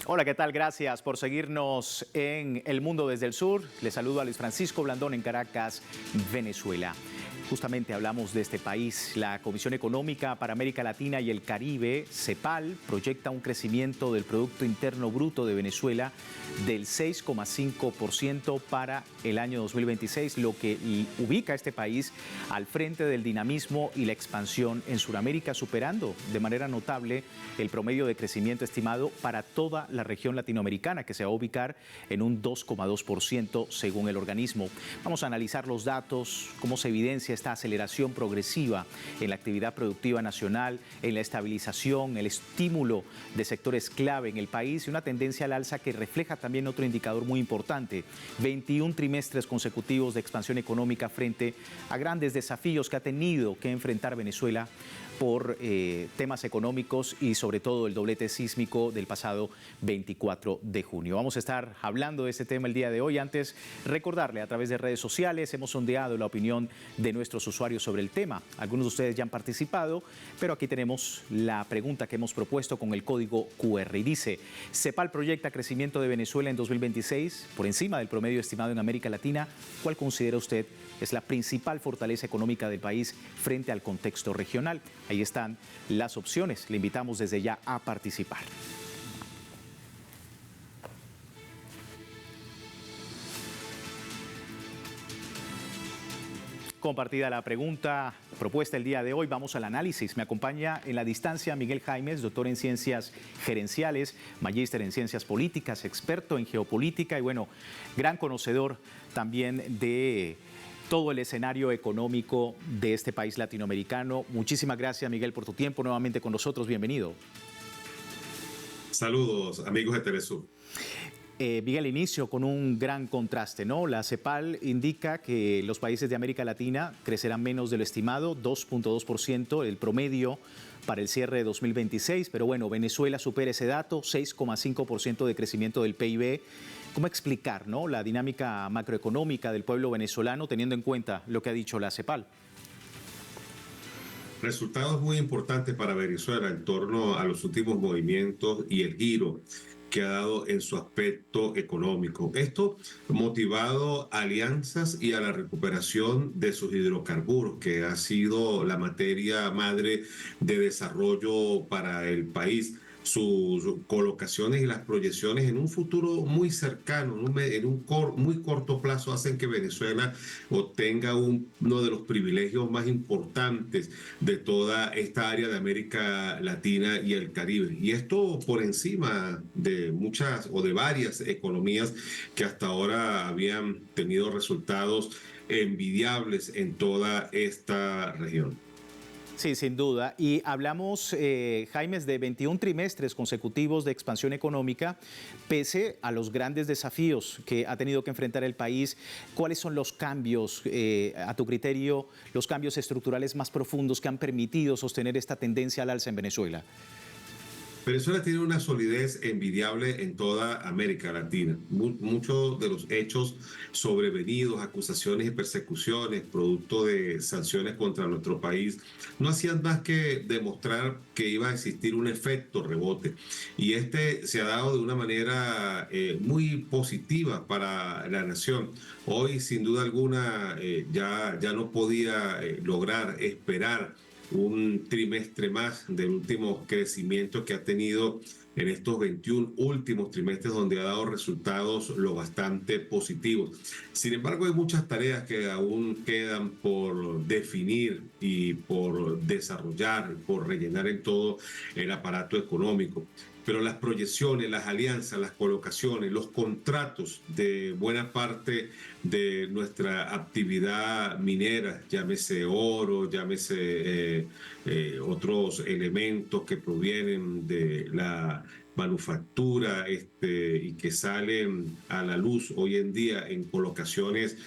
Hola, ¿qué tal? Gracias por seguirnos en El Mundo desde el Sur. Les saludo a Luis Francisco Blandón en Caracas, Venezuela. Justamente hablamos de este país. La Comisión Económica para América Latina y el Caribe, CEPAL, proyecta un crecimiento del Producto Interno Bruto de Venezuela del 6,5% para el año 2026, lo que ubica a este país al frente del dinamismo y la expansión en Sudamérica, superando de manera notable el promedio de crecimiento estimado para toda la región latinoamericana, que se va a ubicar en un 2,2% según el organismo. Vamos a analizar los datos, cómo se evidencia esta aceleración progresiva en la actividad productiva nacional, en la estabilización, el estímulo de sectores clave en el país y una tendencia al alza que refleja también otro indicador muy importante: 21 trimestres consecutivos de expansión económica frente a grandes desafíos que ha tenido que enfrentar Venezuela por temas económicos y sobre todo el doblete sísmico del pasado 24 de junio. Vamos a estar hablando de este tema el día de hoy. Antes, recordarle, a través de redes sociales hemos sondeado la opinión de nuestros usuarios sobre el tema. Algunos de ustedes ya han participado, pero aquí tenemos la pregunta que hemos propuesto con el código QR y dice: CEPAL proyecta crecimiento de Venezuela en 2026 por encima del promedio estimado en América Latina. ¿Cuál considera usted es la principal fortaleza económica del país frente al contexto regional? Ahí están las opciones. Le invitamos desde ya a participar. Compartida la pregunta propuesta el día de hoy, vamos al análisis. Me acompaña en la distancia Miguel Jaimes, doctor en Ciencias Gerenciales, magíster en Ciencias Políticas, experto en geopolítica y, bueno, gran conocedor también de todo el escenario económico de este país latinoamericano. Muchísimas gracias, Miguel, por tu tiempo nuevamente con nosotros. Bienvenido. Saludos, amigos de Telesur. Miguel, inicio con un gran contraste, ¿no? La CEPAL indica que los países de América Latina crecerán menos de lo estimado, 2,2% el promedio para el cierre de 2026, pero bueno, Venezuela supera ese dato, 6,5% de crecimiento del PIB. ¿Cómo explicar, ¿no?, la dinámica macroeconómica del pueblo venezolano teniendo en cuenta lo que ha dicho la CEPAL? Resultados muy importantes para Venezuela en torno a los últimos movimientos y el giro que ha dado en su aspecto económico. Esto motivado a alianzas y a la recuperación de sus hidrocarburos, que ha sido la materia madre de desarrollo para el país. Sus colocaciones y las proyecciones en un futuro muy cercano, muy corto plazo, hacen que Venezuela obtenga uno de los privilegios más importantes de toda esta área de América Latina y el Caribe. Y esto por encima de muchas o de varias economías que hasta ahora habían tenido resultados envidiables en toda esta región. Sí, sin duda. Y hablamos, Jaimes, de 21 trimestres consecutivos de expansión económica, pese a los grandes desafíos que ha tenido que enfrentar el país. ¿Cuáles son los cambios, a tu criterio, los cambios estructurales más profundos que han permitido sostener esta tendencia al alza en Venezuela? Venezuela tiene una solidez envidiable en toda América Latina. Muchos de los hechos sobrevenidos, acusaciones y persecuciones, producto de sanciones contra nuestro país, no hacían más que demostrar que iba a existir un efecto rebote. Y este se ha dado de una manera muy positiva para la nación. Hoy, sin duda alguna, ya no podía lograr esperar un trimestre más del último crecimiento que ha tenido en estos 21 últimos trimestres, donde ha dado resultados lo bastante positivos. Sin embargo, hay muchas tareas que aún quedan por definir y por desarrollar, por rellenar en todo el aparato económico. Pero las proyecciones, las alianzas, las colocaciones, los contratos de buena parte de nuestra actividad minera, llámese oro, llámese otros elementos que provienen de la manufactura y que salen a la luz hoy en día en colocaciones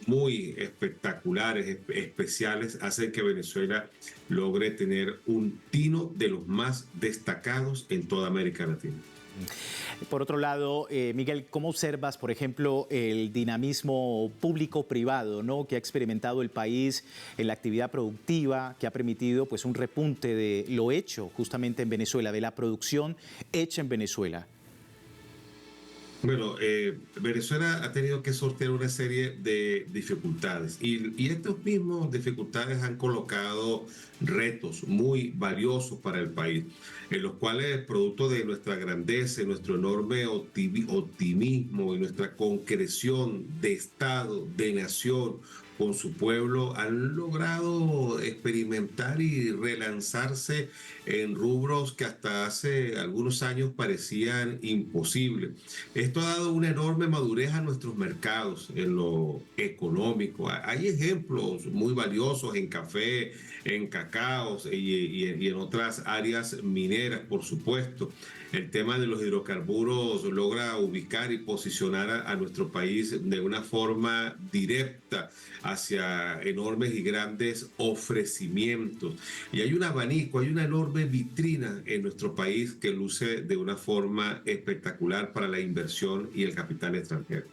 muy espectaculares, especiales, hacen que Venezuela logre tener un tino de los más destacados en toda América Latina. Por otro lado, Miguel, ¿cómo observas, por ejemplo, el dinamismo público-privado, ¿no?, que ha experimentado el país en la actividad productiva, que ha permitido pues, un repunte de lo hecho justamente en Venezuela, de la producción hecha en Venezuela? Bueno, Venezuela ha tenido que sortear una serie de dificultades y estas mismas dificultades han colocado retos muy valiosos para el país, en los cuales, producto de nuestra grandeza, nuestro enorme optimismo y nuestra concreción de Estado, de nación, con su pueblo, han logrado experimentar y relanzarse en rubros que hasta hace algunos años parecían imposibles. Esto ha dado una enorme madurez a nuestros mercados en lo económico. Hay ejemplos muy valiosos en café, en cacaos y en otras áreas mineras, por supuesto. El tema de los hidrocarburos logra ubicar y posicionar a nuestro país de una forma directa hacia enormes y grandes ofrecimientos. Y hay un abanico, hay una enorme vitrina en nuestro país que luce de una forma espectacular para la inversión y el capital extranjero.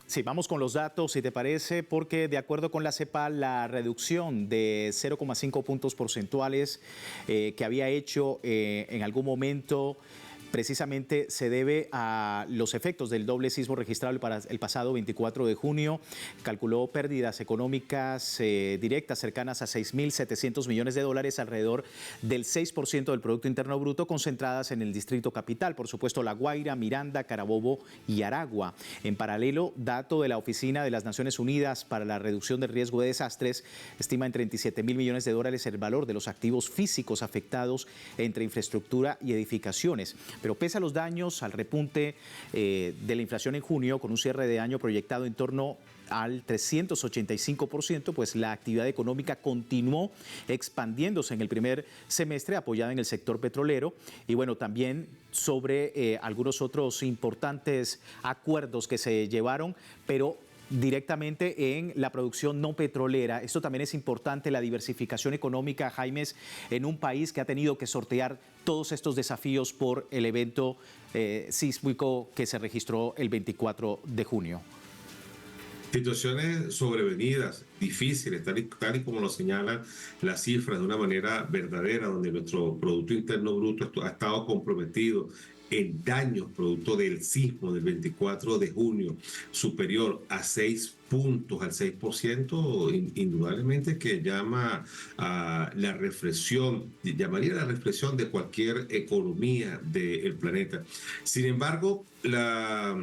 Sí, vamos con los datos, si te parece, porque de acuerdo con la CEPAL, la reducción de 0,5 puntos porcentuales que había hecho en algún momento precisamente se debe a los efectos del doble sismo registrado el pasado 24 de junio. Calculó pérdidas económicas directas cercanas a 6.700 millones de dólares, alrededor del 6% del Producto Interno Bruto, concentradas en el Distrito Capital, por supuesto La Guaira, Miranda, Carabobo y Aragua. En paralelo, dato de la Oficina de las Naciones Unidas para la Reducción del Riesgo de Desastres estima en 37.000 millones de dólares el valor de los activos físicos afectados entre infraestructura y edificaciones. Pero pese a los daños al repunte de la inflación en junio, con un cierre de año proyectado en torno al 385%, pues la actividad económica continuó expandiéndose en el primer semestre, apoyada en el sector petrolero, y bueno, también sobre algunos otros importantes acuerdos que se llevaron, pero directamente en la producción no petrolera. Esto también es importante, la diversificación económica, Jaimes, en un país que ha tenido que sortear todos estos desafíos por el evento sísmico que se registró el 24 de junio. Situaciones sobrevenidas, difíciles, tal y como lo señalan las cifras de una manera verdadera, donde nuestro Producto Interno Bruto ha estado comprometido en daños producto del sismo del 24 de junio, superior a 6 puntos, al 6%, indudablemente que llama a la reflexión, llamaría a la reflexión de cualquier economía del planeta. Sin embargo, la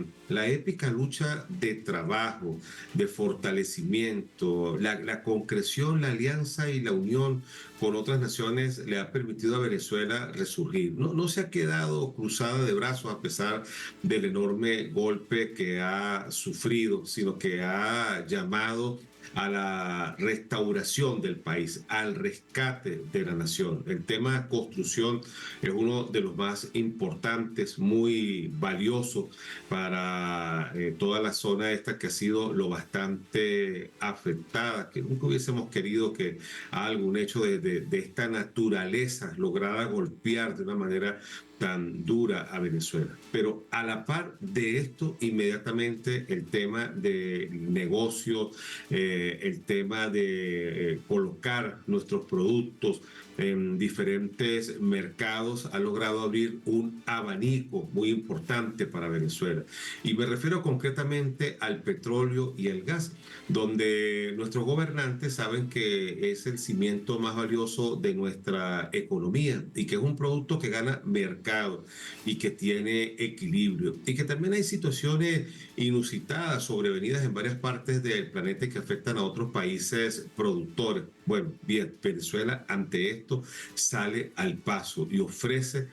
épica lucha de trabajo, de fortalecimiento, la concreción, la alianza y la unión con otras naciones le ha permitido a Venezuela resurgir. No se ha quedado cruzada de brazos a pesar del enorme golpe que ha sufrido, sino que ha llamado a la restauración del país, al rescate de la nación. El tema construcción es uno de los más importantes, muy valioso para toda la zona esta que ha sido lo bastante afectada, que nunca hubiésemos querido que algún hecho de esta naturaleza lograra golpear de una manera tan dura a Venezuela. Pero a la par de esto, inmediatamente el tema del negocio, el tema de colocar nuestros productos en diferentes mercados ha logrado abrir un abanico muy importante para Venezuela. Y me refiero concretamente al petróleo y el gas, donde nuestros gobernantes saben que es el cimiento más valioso de nuestra economía y que es un producto que gana mercado y que tiene equilibrio y que también hay situaciones inusitadas sobrevenidas en varias partes del planeta que afectan a otros países productores. Bueno, bien, Venezuela ante esto sale al paso y ofrece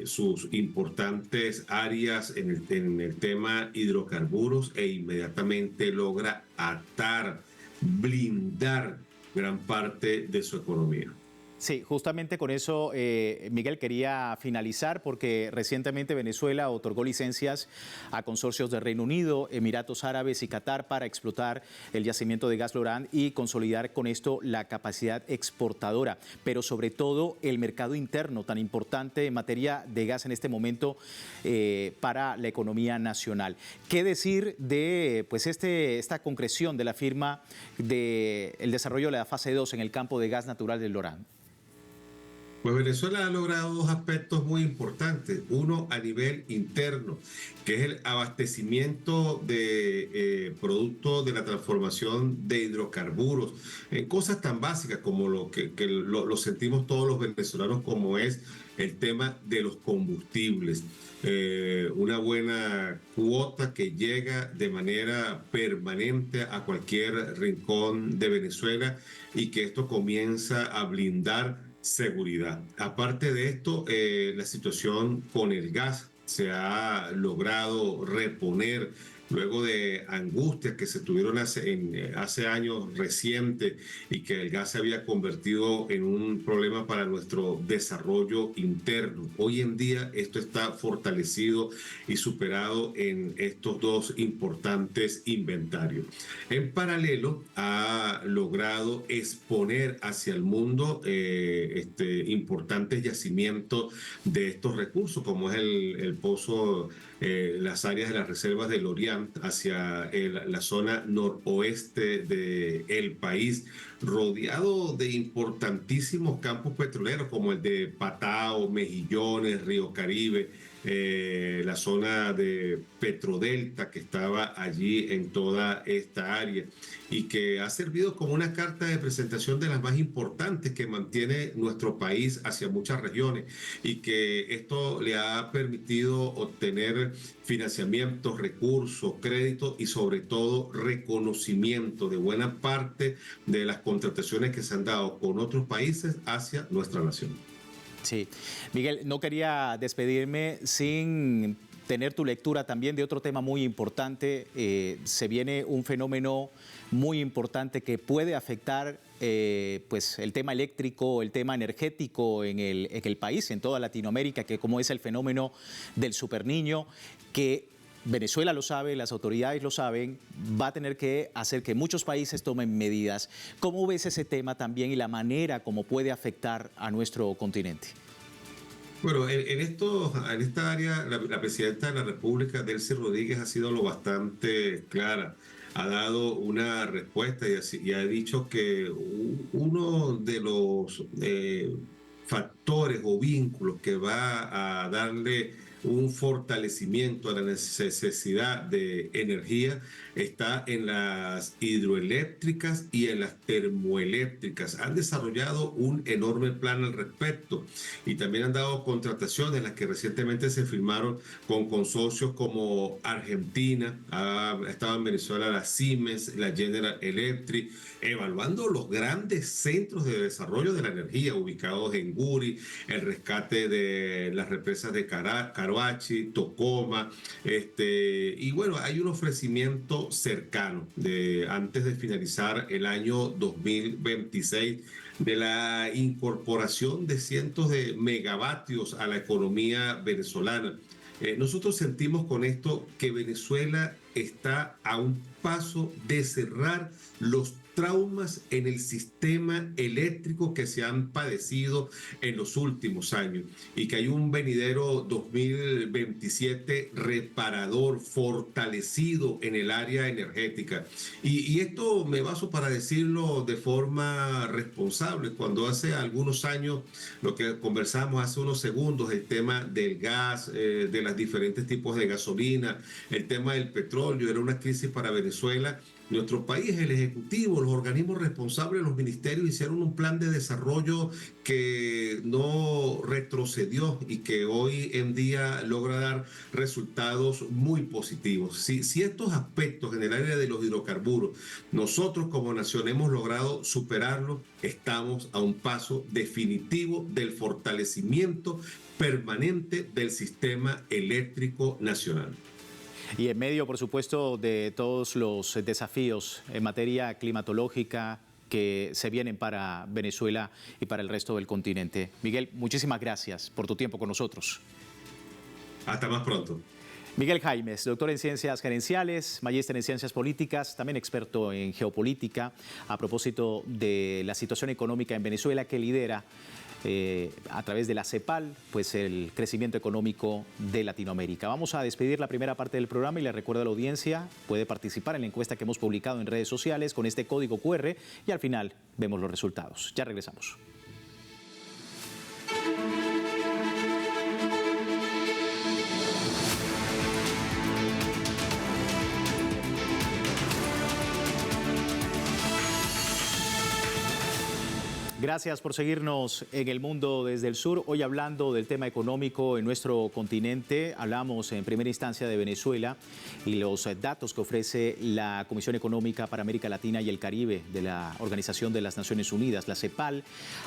sus importantes áreas en el tema hidrocarburos e inmediatamente logra atar, blindar gran parte de su economía. Sí, justamente con eso, Miguel, quería finalizar porque recientemente Venezuela otorgó licencias a consorcios de Reino Unido, Emiratos Árabes y Qatar para explotar el yacimiento de gas Lorán y consolidar con esto la capacidad exportadora, pero sobre todo el mercado interno tan importante en materia de gas en este momento para la economía nacional. ¿Qué decir de pues esta concreción de la firma del desarrollo de la fase 2 en el campo de gas natural del Lorán? Pues Venezuela ha logrado dos aspectos muy importantes. Uno a nivel interno, que es el abastecimiento de productos de la transformación de hidrocarburos, en cosas tan básicas como lo sentimos todos los venezolanos, como es el tema de los combustibles. Una buena cuota que llega de manera permanente a cualquier rincón de Venezuela y que esto comienza a blindar seguridad. Aparte de esto, la situación con el gas se ha logrado reponer luego de angustias que se tuvieron hace años recientes y que el gas se había convertido en un problema para nuestro desarrollo interno. Hoy en día esto está fortalecido y superado en estos dos importantes inventarios. En paralelo, ha logrado exponer hacia el mundo importantes yacimientos de estos recursos, como es el pozo, las áreas de las reservas del Orián hacia la zona noroeste del país, rodeado de importantísimos campos petroleros como el de Patao, Mejillones, Río Caribe, la zona de Petrodelta que estaba allí en toda esta área y que ha servido como una carta de presentación de las más importantes que mantiene nuestro país hacia muchas regiones y que esto le ha permitido obtener financiamientos, recursos, créditos y sobre todo reconocimiento de buena parte de las contrataciones que se han dado con otros países hacia nuestra nación. Sí, Miguel, no quería despedirme sin tener tu lectura también de otro tema muy importante. Se viene un fenómeno muy importante que puede afectar pues el tema eléctrico, el tema energético en el país, en toda Latinoamérica, que como es el fenómeno del superniño, que Venezuela lo sabe, las autoridades lo saben, va a tener que hacer que muchos países tomen medidas. ¿Cómo ves ese tema también y la manera como puede afectar a nuestro continente? Bueno, en esta área, la presidenta de la República, Delcy Rodríguez, ha sido lo bastante clara. Ha dado una respuesta y ha dicho que uno de los factores o vínculos que va a darle un fortalecimiento a la necesidad de energía está en las hidroeléctricas y en las termoeléctricas. Han desarrollado un enorme plan al respecto y también han dado contrataciones, las que recientemente se firmaron con consorcios como Argentina, ha estado en Venezuela la Siemens, la General Electric, evaluando los grandes centros de desarrollo de la energía ubicados en Guri, el rescate de las represas de Caroachi, Tocoma, y bueno, hay un ofrecimiento cercano antes de finalizar el año 2026 de la incorporación de cientos de megavatios a la economía venezolana. Nosotros sentimos con esto que Venezuela está a un paso de cerrar los traumas en el sistema eléctrico que se han padecido en los últimos años y que hay un venidero 2027 reparador, fortalecido en el área energética. Y esto me baso para decirlo de forma responsable. Cuando hace algunos años, lo que conversamos hace unos segundos, el tema del gas, de los diferentes tipos de gasolina, el tema del petróleo, era una crisis para Venezuela. Nuestro país, el Ejecutivo, los organismos responsables, los ministerios hicieron un plan de desarrollo que no retrocedió y que hoy en día logra dar resultados muy positivos. Si estos aspectos en el área de los hidrocarburos, nosotros como nación hemos logrado superarlos, estamos a un paso definitivo del fortalecimiento permanente del sistema eléctrico nacional. Y en medio, por supuesto, de todos los desafíos en materia climatológica, que se vienen para Venezuela y para el resto del continente. Miguel, muchísimas gracias por tu tiempo con nosotros. Hasta más pronto. Miguel Jaimes, doctor en Ciencias Gerenciales, magíster en Ciencias Políticas, también experto en geopolítica, a propósito de la situación económica en Venezuela que lidera a través de la CEPAL, pues el crecimiento económico de Latinoamérica. Vamos a despedir la primera parte del programa y le recuerdo a la audiencia, puede participar en la encuesta que hemos publicado en redes sociales con este código QR y al final vemos los resultados. Ya regresamos. Gracias por seguirnos en El Mundo desde el Sur. Hoy hablando del tema económico en nuestro continente, hablamos en primera instancia de Venezuela y los datos que ofrece la Comisión Económica para América Latina y el Caribe de la Organización de las Naciones Unidas, la CEPAL,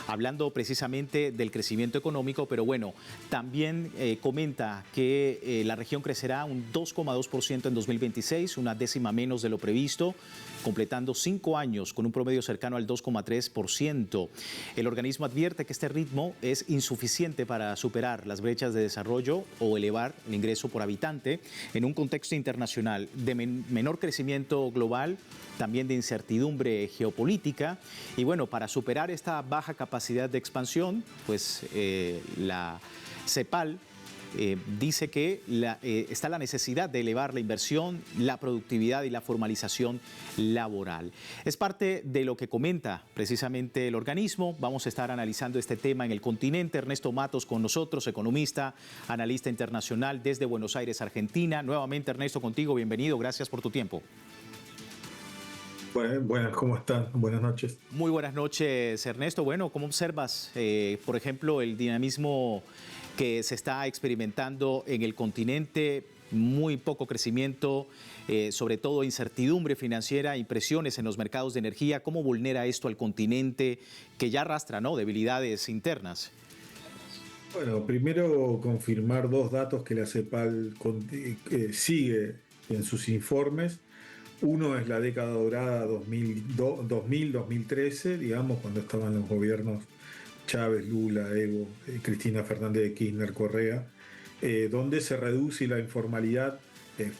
hablando precisamente del crecimiento económico, pero bueno, también comenta que la región crecerá un 2,2% en 2026, una décima menos de lo previsto, completando 5 años con un promedio cercano al 2,3%. El organismo advierte que este ritmo es insuficiente para superar las brechas de desarrollo o elevar el ingreso por habitante en un contexto internacional de menor crecimiento global, también de incertidumbre geopolítica. Y bueno, para superar esta baja capacidad de expansión, pues la CEPAL dice que está la necesidad de elevar la inversión, la productividad y la formalización laboral. Es parte de lo que comenta precisamente el organismo. Vamos a estar analizando este tema en el continente. Ernesto Matos con nosotros, economista, analista internacional desde Buenos Aires, Argentina. Nuevamente, Ernesto, contigo. Bienvenido. Gracias por tu tiempo. Buenas, ¿cómo están? Buenas noches. Muy buenas noches, Ernesto. Bueno, ¿cómo observas, por ejemplo, el dinamismo que se está experimentando en el continente? Muy poco crecimiento, sobre todo incertidumbre financiera, impresiones en los mercados de energía. ¿Cómo vulnera esto al continente que ya arrastra, ¿no?, debilidades internas? Bueno, primero confirmar dos datos que la CEPAL sigue en sus informes. Uno es la década dorada 2000-2013, digamos, cuando estaban los gobiernos Chávez, Lula, Evo, Cristina Fernández de Kirchner, Correa, donde se reduce la informalidad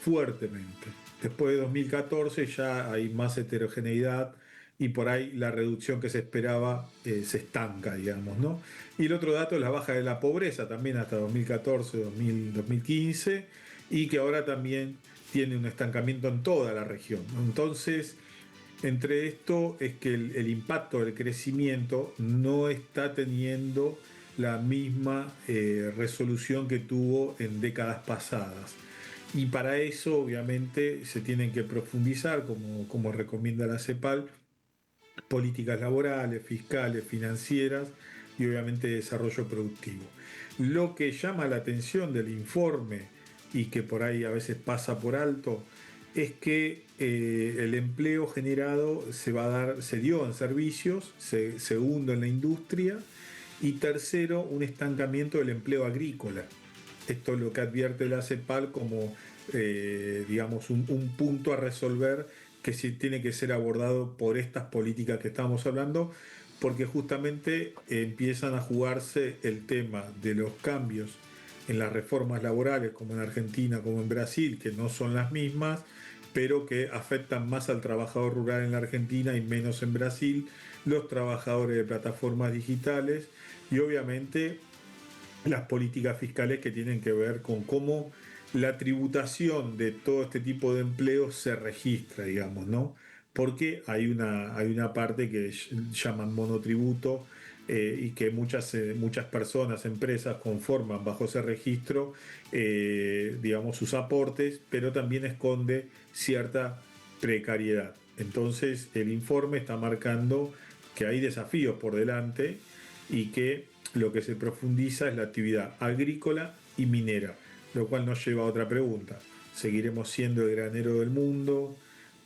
fuertemente. Después de 2014 ya hay más heterogeneidad y por ahí la reducción que se esperaba se estanca, digamos, ¿no? Y el otro dato es la baja de la pobreza, también hasta 2014, 2015, y que ahora también tiene un estancamiento en toda la región, ¿no? Entonces, entre esto es que el impacto del crecimiento no está teniendo la misma resolución que tuvo en décadas pasadas. Y para eso, obviamente, se tienen que profundizar, como recomienda la CEPAL, políticas laborales, fiscales, financieras y obviamente desarrollo productivo. Lo que llama la atención del informe y que por ahí a veces pasa por alto, es que el empleo generado se dio en servicios, segundo en la industria, y tercero, un estancamiento del empleo agrícola. Esto es lo que advierte la CEPAL como, digamos, un punto a resolver que sí tiene que ser abordado por estas políticas que estamos hablando, porque justamente empiezan a jugarse el tema de los cambios en las reformas laborales, como en Argentina, como en Brasil, que no son las mismas, pero que afectan más al trabajador rural en la Argentina y menos en Brasil, los trabajadores de plataformas digitales y obviamente las políticas fiscales que tienen que ver con cómo la tributación de todo este tipo de empleos se registra, digamos, ¿no? Porque hay una parte que llaman monotributo, y que muchas personas, empresas conforman bajo ese registro, digamos, sus aportes, pero también esconde cierta precariedad. Entonces el informe está marcando que hay desafíos por delante y que lo que se profundiza es la actividad agrícola y minera, lo cual nos lleva a otra pregunta. ¿Seguiremos siendo el granero del mundo?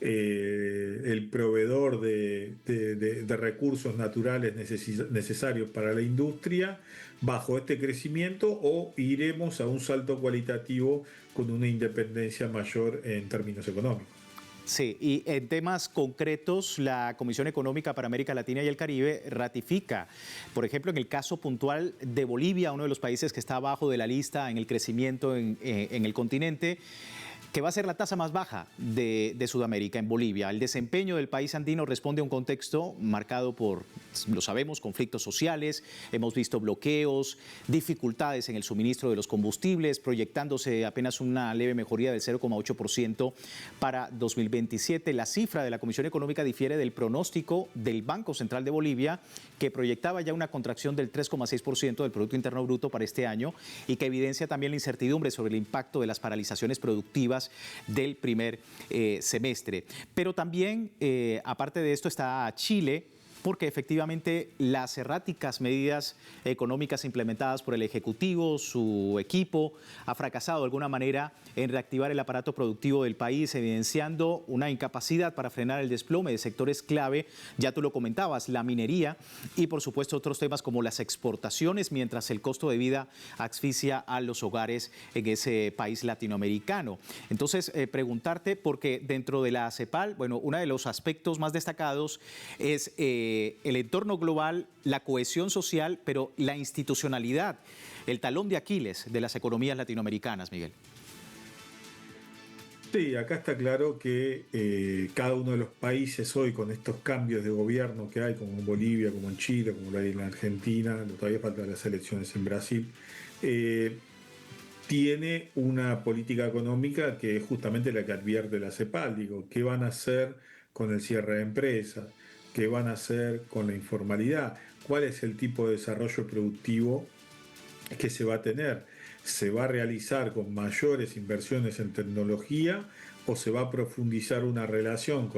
El proveedor de recursos naturales necesarios para la industria bajo este crecimiento, o iremos a un salto cualitativo con una independencia mayor en términos económicos? Sí, y en temas concretos, la Comisión Económica para América Latina y el Caribe ratifica, por ejemplo, en el caso puntual de Bolivia, uno de los países que está abajo de la lista en el crecimiento en el continente, que va a ser la tasa más baja de Sudamérica, en Bolivia. El desempeño del país andino responde a un contexto marcado por, lo sabemos, conflictos sociales, hemos visto bloqueos, dificultades en el suministro de los combustibles, proyectándose apenas una leve mejoría del 0,8% para 2027. La cifra de la Comisión Económica difiere del pronóstico del Banco Central de Bolivia, que proyectaba ya una contracción del 3,6% del Producto Interno Bruto para este año y que evidencia también la incertidumbre sobre el impacto de las paralizaciones productivas del primer semestre. Pero también, aparte de esto, está Chile, porque efectivamente las erráticas medidas económicas implementadas por el Ejecutivo, su equipo, ha fracasado de alguna manera en reactivar el aparato productivo del país, evidenciando una incapacidad para frenar el desplome de sectores clave, ya tú lo comentabas, la minería y por supuesto otros temas como las exportaciones, mientras el costo de vida asfixia a los hogares en ese país latinoamericano. Entonces, preguntarte, porque dentro de la CEPAL, bueno, uno de los aspectos más destacados es el entorno global, la cohesión social, pero la institucionalidad, el talón de Aquiles de las economías latinoamericanas, Miguel. Sí, acá está claro que cada uno de los países hoy, con estos cambios de gobierno que hay, como en Bolivia, como en Chile, como lo hay en la Argentina, todavía faltan las elecciones en Brasil, tiene una política económica que es justamente la que advierte la CEPAL. Digo, ¿qué van a hacer con el cierre de empresas? ¿Qué van a hacer con la informalidad? ¿Cuál es el tipo de desarrollo productivo que se va a tener? ¿Se va a realizar con mayores inversiones en tecnología o se va a profundizar una relación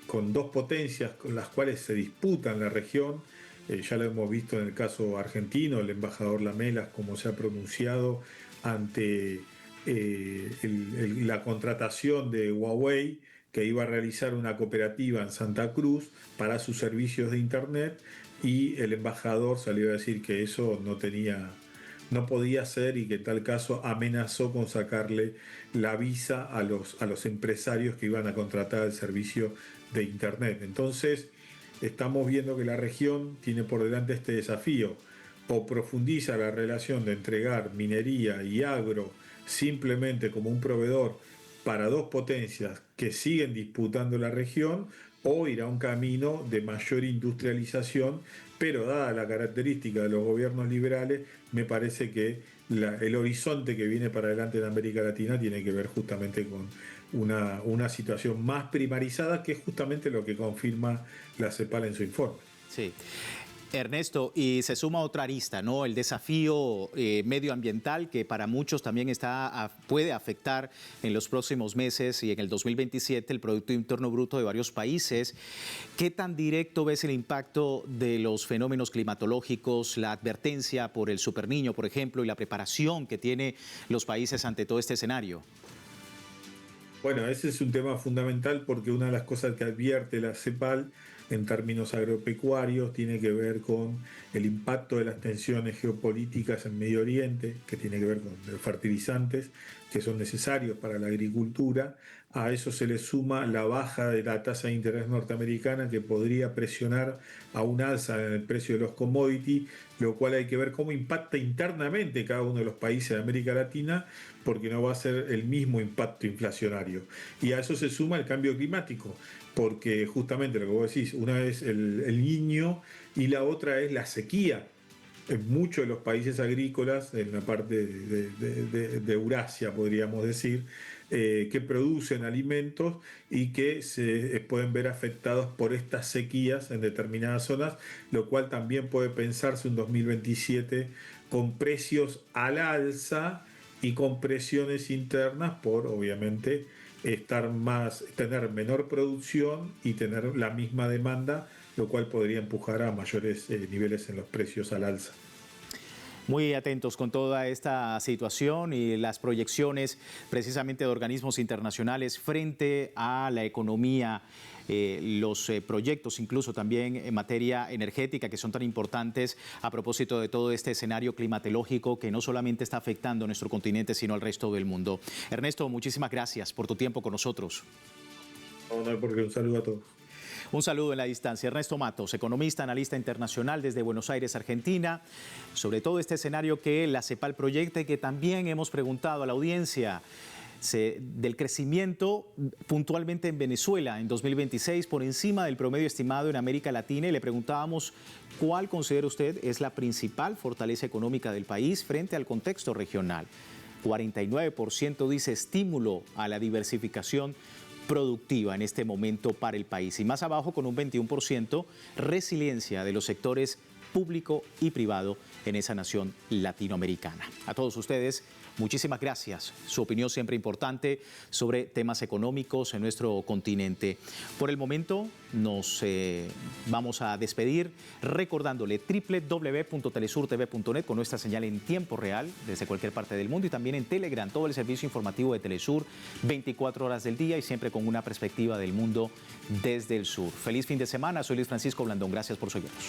con dos potencias con las cuales se disputan la región? Ya lo hemos visto en el caso argentino, el embajador Lamelas, cómo se ha pronunciado ante la contratación de Huawei, que iba a realizar una cooperativa en Santa Cruz para sus servicios de Internet, y el embajador salió a decir que eso no podía ser y que en tal caso amenazó con sacarle la visa a los empresarios que iban a contratar el servicio de Internet. Entonces, estamos viendo que la región tiene por delante este desafío: o profundiza la relación de entregar minería y agro simplemente como un proveedor para dos potencias que siguen disputando la región, o irá un camino de mayor industrialización, pero dada la característica de los gobiernos liberales, me parece que el horizonte que viene para adelante en América Latina tiene que ver justamente con una situación más primarizada, que es justamente lo que confirma la CEPAL en su informe. Sí. Ernesto, y se suma otra arista, ¿no? El desafío medioambiental, que para muchos también puede afectar en los próximos meses y en el 2027 el Producto Interno Bruto de varios países. ¿Qué tan directo ves el impacto de los fenómenos climatológicos, la advertencia por el superniño, por ejemplo, y la preparación que tienen los países ante todo este escenario? Bueno, ese es un tema fundamental, porque una de las cosas que advierte la CEPAL en términos agropecuarios tiene que ver con el impacto de las tensiones geopolíticas en Medio Oriente, que tiene que ver con los fertilizantes que son necesarios para la agricultura. A eso se le suma la baja de la tasa de interés norteamericana, que podría presionar a un alza en el precio de los commodities, lo cual hay que ver cómo impacta internamente cada uno de los países de América Latina, porque no va a ser el mismo impacto inflacionario. Y a eso se suma el cambio climático, porque justamente lo que vos decís, una es el Niño y la otra es la sequía. En muchos de los países agrícolas, en la parte de Eurasia, podríamos decir, que producen alimentos y que se pueden ver afectados por estas sequías en determinadas zonas, lo cual también puede pensarse un 2027 con precios al alza y con presiones internas por, obviamente, tener menor producción y tener la misma demanda, lo cual podría empujar a mayores niveles en los precios al alza. Muy atentos con toda esta situación y las proyecciones precisamente de organismos internacionales frente a la economía, los proyectos incluso también en materia energética, que son tan importantes a propósito de todo este escenario climatológico que no solamente está afectando a nuestro continente, sino al resto del mundo. Ernesto, muchísimas gracias por tu tiempo con nosotros. No hay por qué. Un saludo a todos. Un saludo en la distancia. Ernesto Matos, economista, analista internacional desde Buenos Aires, Argentina, sobre todo este escenario que la CEPAL proyecta y que también hemos preguntado a la audiencia del crecimiento puntualmente en Venezuela en 2026 por encima del promedio estimado en América Latina, y le preguntábamos cuál considera usted es la principal fortaleza económica del país frente al contexto regional. 49% dice estímulo a la diversificación productiva en este momento para el país, y más abajo con un 21% resiliencia de los sectores público y privado en esa nación latinoamericana. A todos ustedes, muchísimas gracias. Su opinión siempre importante sobre temas económicos en nuestro continente. Por el momento nos vamos a despedir recordándole www.telesurtv.net con nuestra señal en tiempo real desde cualquier parte del mundo, y también en Telegram, todo el servicio informativo de Telesur 24 horas del día y siempre con una perspectiva del mundo desde el sur. Feliz fin de semana. Soy Luis Francisco Blandón. Gracias por seguirnos.